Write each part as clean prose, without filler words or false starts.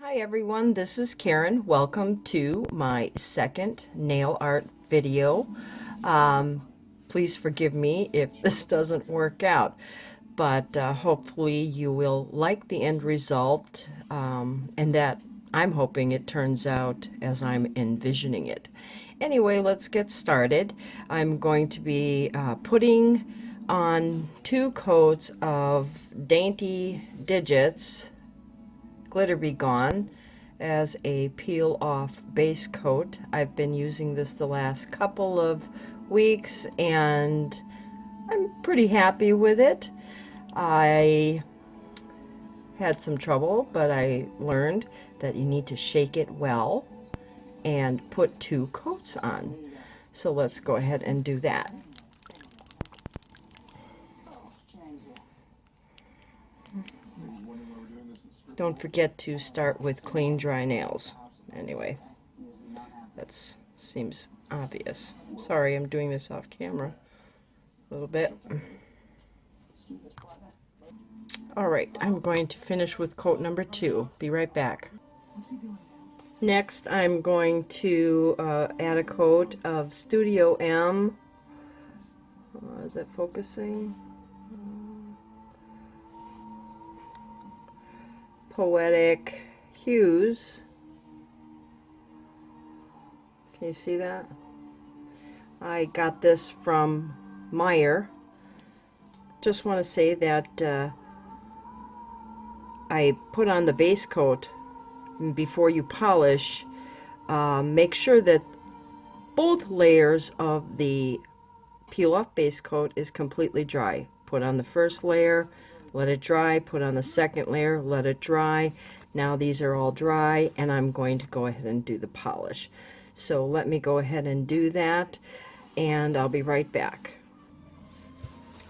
Hi everyone, this is Karen. Welcome to my second nail art video. Please forgive me if this doesn't work out, but hopefully you will like the end result, and that I'm hoping it turns out as I'm envisioning it. Anyway, let's get started. I'm going to be putting on 2 coats of Dainty Digits Glitter Be Gone as a peel off base coat. I've been using this the last couple of weeks and I'm pretty happy with it. I had some trouble, but I learned that you need to shake it well and put 2 coats on. So let's go ahead and do that. Don't forget to start with clean, dry nails. Anyway, that seems obvious. Sorry, I'm doing this off camera a little bit. Alright, I'm going to finish with coat number 2. Be right back. Next, I'm going to add a coat of Studio M. Is that focusing? Poetic Hues. Can you see that? I got this from Meyer. Just want to say that I put on the base coat before you polish. Make sure that both layers of the peel off base coat is completely dry. Put on the first layer, let it dry, put on the second layer, let it dry. Now these are all dry and I'm going to go ahead and do the polish. So let me go ahead and do that and I'll be right back.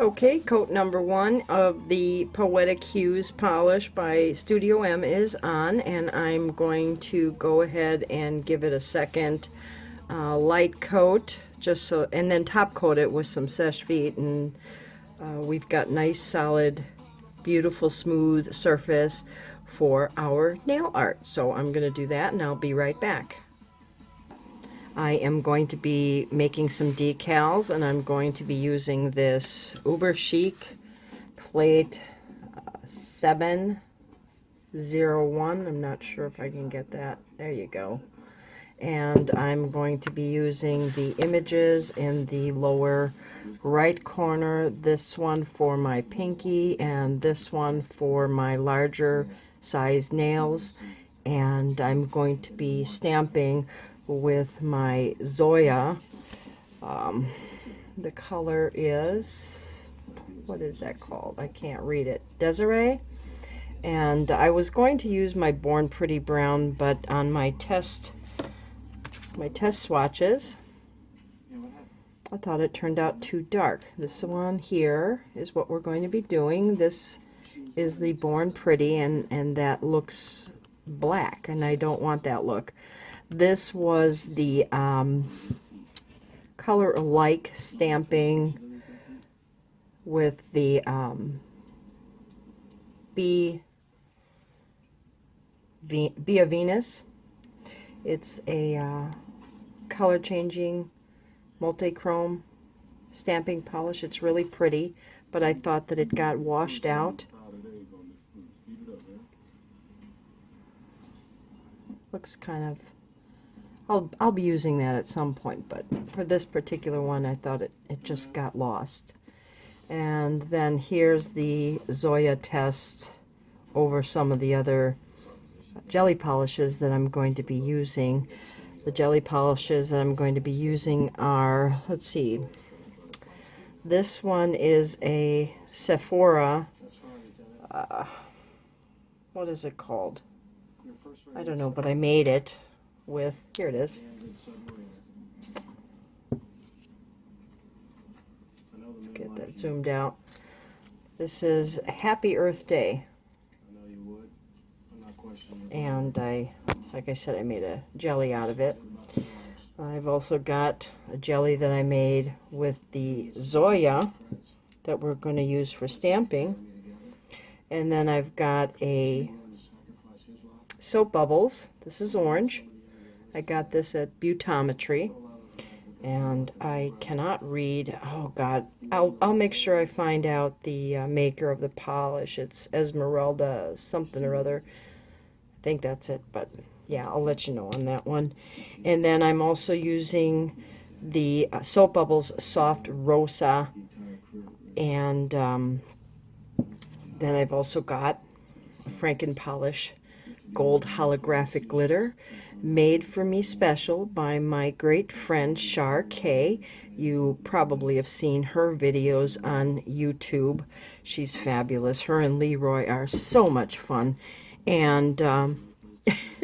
Okay, coat number 1 of the Poetic Hues polish by Studio M is on, and I'm going to go ahead and give it a second light coat, just so, and then top coat it with some Seche Vite, and we've got nice, solid, beautiful, smooth surface for our nail art. So I'm going to do that, and I'll be right back. I am going to be making some decals, and I'm going to be using this Uber Chic plate 701. I'm not sure if I can get that. There you go. And I'm going to be using the images in the lower right corner. This one for my pinky and this one for my larger size nails. And I'm going to be stamping with my Zoya. The color is, what is that called? I can't read it. Desiree. And I was going to use my Born Pretty Brown, but on my test swatches, I thought it turned out too dark. This one here is what we're going to be doing. This is the Born Pretty, and that looks black, and I don't want that look. This was the color alike stamping with the Be a Venus. It's a color changing multi-chrome stamping polish. It's really pretty, but I thought that it got washed out. Looks kind of, I'll be using that at some point, but for this particular one I thought it just got lost. And then here's the Zoya test over some of the other jelly polishes that I'm going to be using. The jelly polishes that I'm going to be using are, let's see, this one is a Sephora, what is it called? I don't know, but I made it with, here it is. Let's get that zoomed out. This is Happy Earth Day. And like I said, I made a jelly out of it. I've also got a jelly that I made with the Zoya that we're going to use for stamping. And then I've got a soap bubbles. This is orange. I got this at Butometry, and I cannot read. Oh God, I'll make sure I find out the maker of the polish. It's Esmeralda something or other. I think that's it, but yeah, I'll let you know on that one. And then I'm also using the Soap Bubbles Soft Rosa, and then I've also got Franken Polish Gold Holographic Glitter, made for me special by my great friend Shar K. You probably have seen her videos on YouTube. She's fabulous. Her and Leroy are so much fun, and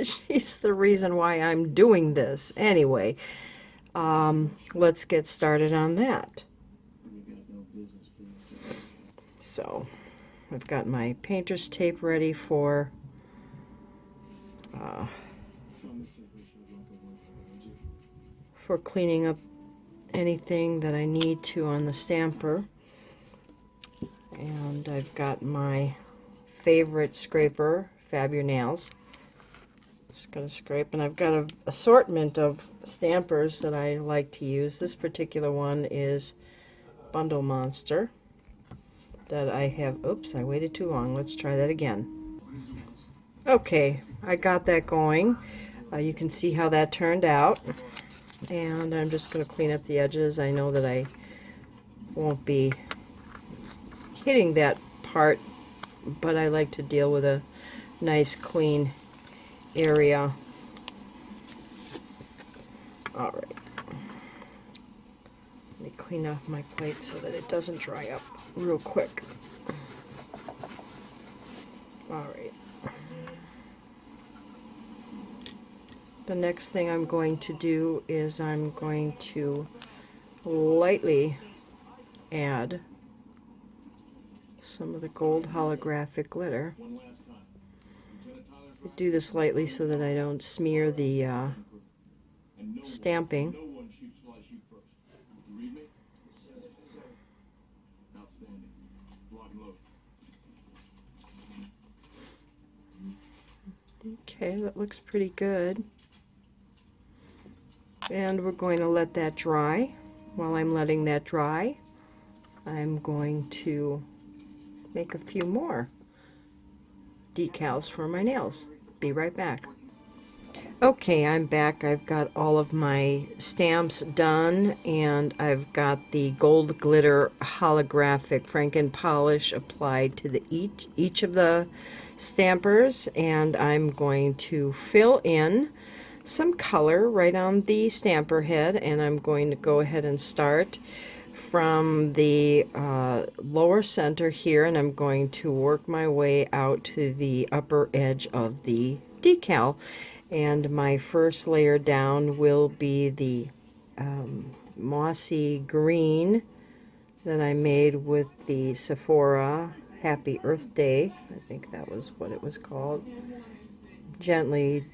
she's the reason why I'm doing this. Anyway, let's get started on that. So I've got my painter's tape ready for cleaning up anything that I need to on the stamper. And I've got my favorite scraper, Fab Your Nails. Just gonna scrape, and I've got an assortment of stampers that I like to use. This particular one is Bundle Monster that I have. Oops, I waited too long. Let's try that again. Okay, I got that going. You can see how that turned out. And I'm just going to clean up the edges. I know that I won't be hitting that part, but I like to deal with a nice clean area. Alright. Let me clean off my plate so that it doesn't dry up real quick. Alright. The next thing I'm going to do is I'm going to lightly add some of the gold holographic glitter. I do this lightly so that I don't smear the stamping. Okay, that looks pretty good. And we're going to let that dry. While I'm letting that dry, I'm going to make a few more decals for my nails. Be right back. Okay, I'm back. I've got all of my stamps done, and I've got the gold glitter holographic Franken polish applied to the each of the stampers, and I'm going to fill in some color right on the stamper head, and I'm going to go ahead and start from the lower center here, and I'm going to work my way out to the upper edge of the decal. And my first layer down will be the mossy green that I made with the Sephora Happy Earth Day. I think that was what it was called. Gently,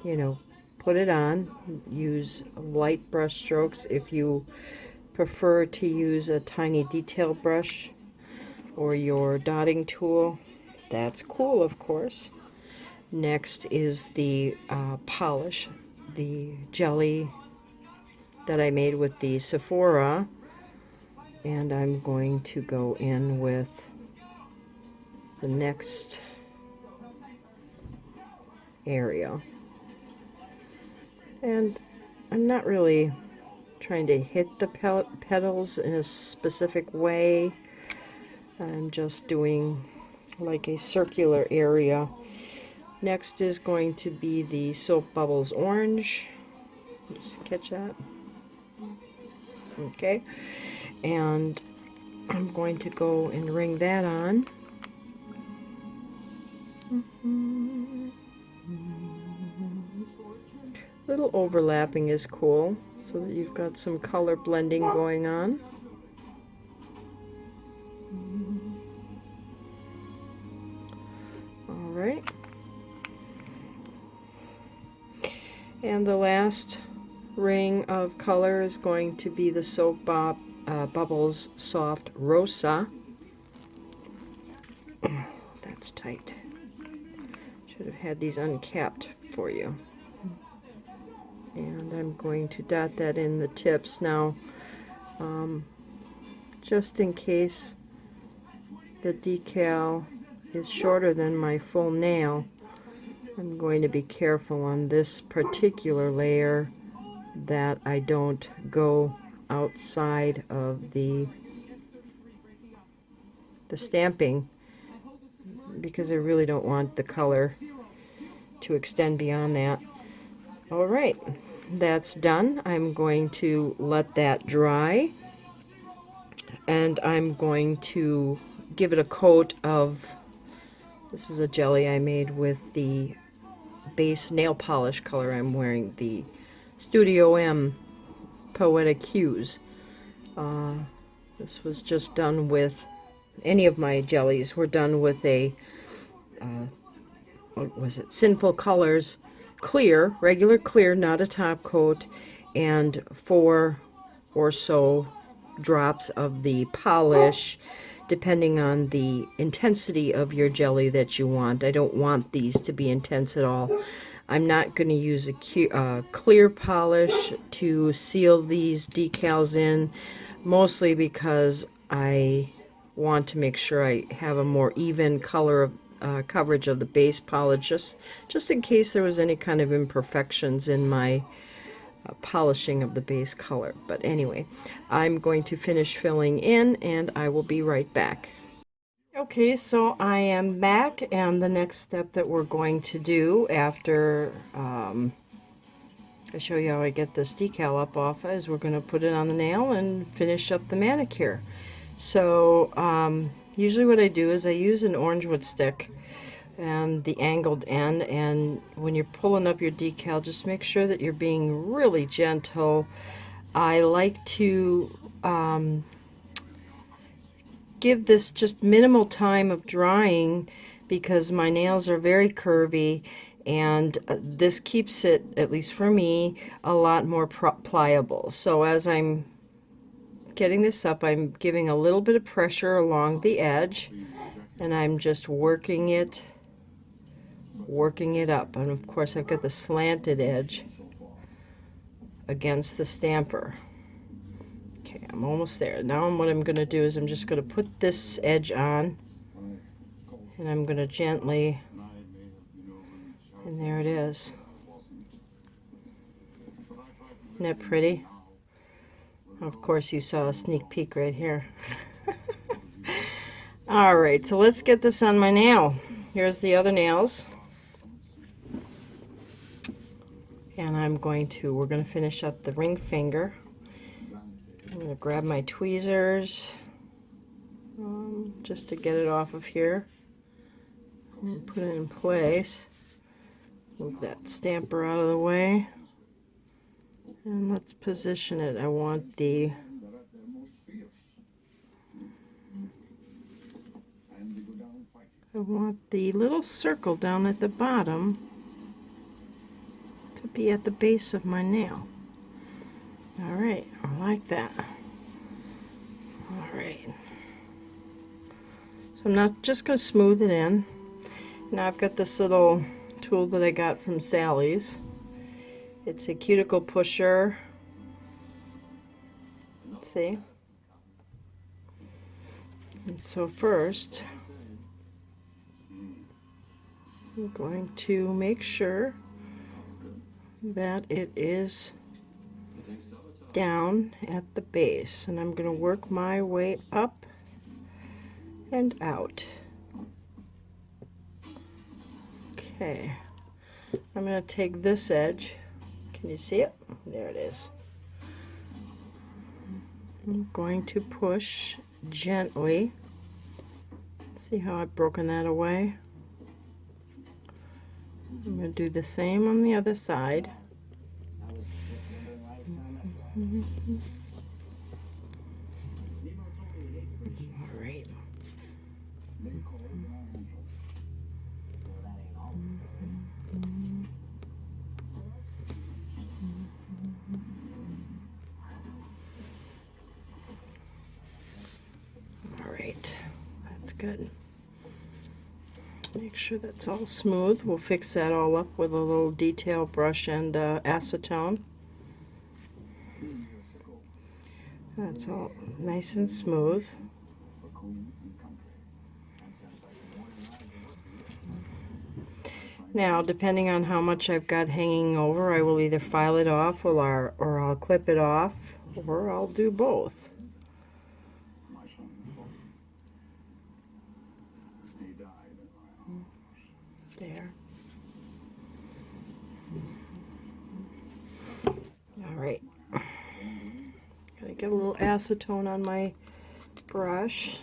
you know, put it on. Use light brush strokes. If you prefer to use a tiny detail brush or your dotting tool, that's cool, of course. Next is the polish, the jelly that I made with the Sephora, and I'm going to go in with the next area. And I'm not really trying to hit the petals in a specific way. I'm just doing like a circular area. Next is going to be the Soap Bubbles Orange. Just catch that. Okay. And I'm going to go and ring that on. Little overlapping is cool, so that you've got some color blending going on. Alright. And the last ring of color is going to be the Soap Bubbles Soft Rosa. That's tight. Should have had these uncapped for you. And I'm going to dot that in the tips now, just in case the decal is shorter than my full nail. I'm going to be careful on this particular layer that I don't go outside of the stamping, because I really don't want the color to extend beyond that. Alright, that's done. I'm going to let that dry, and I'm going to give it a coat of, this is a jelly I made with the base nail polish color I'm wearing, the Studio M Poetic Hues. This was just done with, any of my jellies were done with a, what was it, Sinful Colors clear, regular clear, not a top coat, and 4 or so drops of the polish, depending on the intensity of your jelly that you want. I don't want these to be intense at all. I'm not going to use a clear polish to seal these decals in, mostly because I want to make sure I have a more even color of coverage of the base polish, just in case there was any kind of imperfections in my polishing of the base color. But anyway, I'm going to finish filling in, and I will be right back. Okay, so I am back, and the next step that we're going to do after I show you how I get this decal up off is we're going to put it on the nail and finish up the manicure. So usually what I do is I use an orange wood stick and the angled end, and when you're pulling up your decal, just make sure that you're being really gentle. I like to give this just minimal time of drying because my nails are very curvy, and this keeps it, at least for me, a lot more pliable. So as I'm getting this up, I'm giving a little bit of pressure along the edge, and I'm just working it up. And of course I've got the slanted edge against the stamper. Okay, I'm almost there. Now what I'm going to do is I'm just going to put this edge on, and I'm going to gently, and there it is. Isn't that pretty? Of course you saw a sneak peek right here. Alright, so let's get this on my nail. Here's the other nails. And we're going to finish up the ring finger. I'm going to grab my tweezers just to get it off of here and put it in place. Move that stamper out of the way, and let's position it. I want the little circle down at the bottom to be at the base of my nail. Alright, I like that. Alright. So I'm not just going to smooth it in. Now I've got this little tool that I got from Sally's. It's a cuticle pusher. See? And so first, I'm going to make sure that it is down at the base, and I'm going to work my way up and out. Okay, I'm going to take this edge. Can you see it? There it is. I'm going to push gently. See how I've broken that away? I'm going to do the same on the other side. All right. All right, that's good. Make sure that's all smooth. We'll fix that all up with a little detail brush and acetone. That's all nice and smooth. Now, depending on how much I've got hanging over, I will either file it off or I'll clip it off, or I'll do both. There. All right. Gotta get a little acetone on my brush,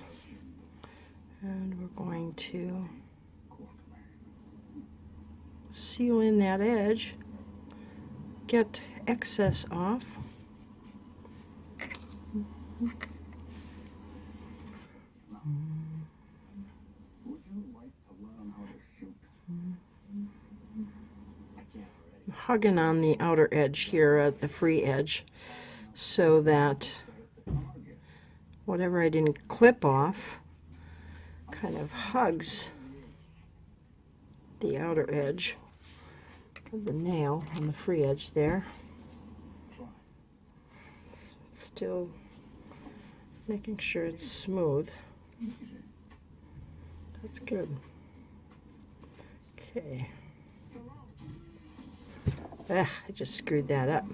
and we're going to seal in that edge, get excess off. I'm hugging on the outer edge here at the free edge so that whatever I didn't clip off kind of hugs the outer edge of the nail on the free edge there. Still making sure it's smooth. That's good. Okay. I just screwed that up.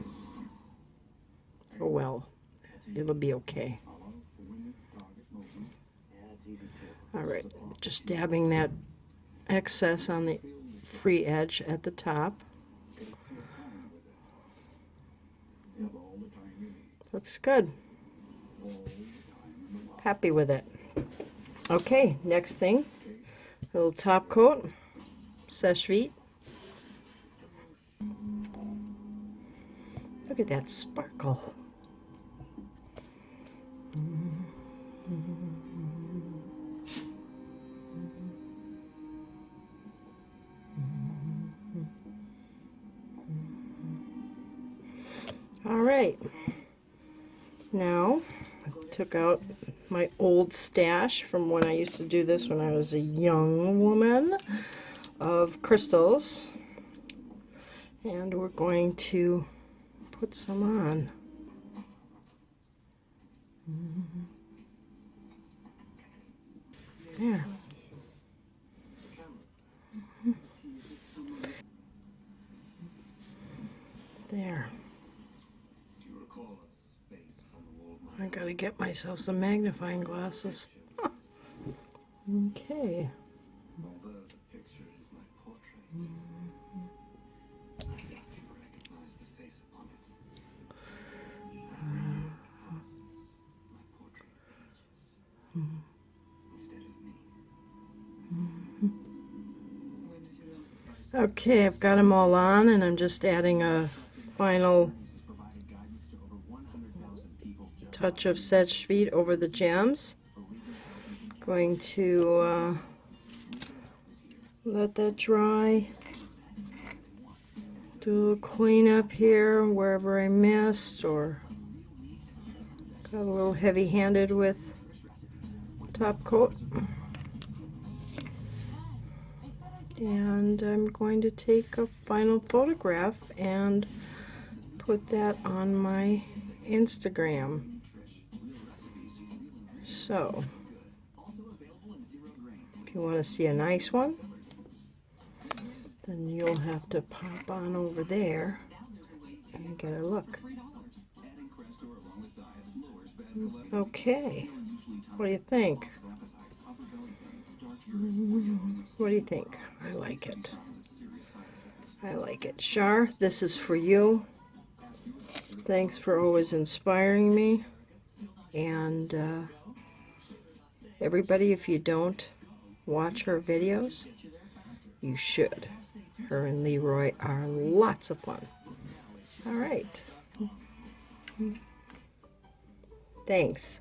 Oh well, it'll be okay. Alright, just dabbing that excess on the free edge at the top. Looks good. Happy with it. Okay, next thing, a little top coat, sèche vite. Look at that sparkle. All right, now I took out my old stash from when I used to do this when I was a young woman of crystals, and we're going to put some on. There. There. I gotta get myself some magnifying glasses. Okay. Okay, I've got them all on, and I'm just adding a final touch of sèche vite over the gems. Going to let that dry. Do a little cleanup here wherever I missed, or got a little heavy-handed with top coat. And I'm going to take a final photograph and put that on my Instagram. So, if you want to see a nice one, then you'll have to pop on over there and get a look. Okay, what do you think? What do you think? I like it. I like it. Shar, this is for you. Thanks for always inspiring me. And everybody, if you don't watch her videos, you should. Her and Leroy are lots of fun. All right. Thanks.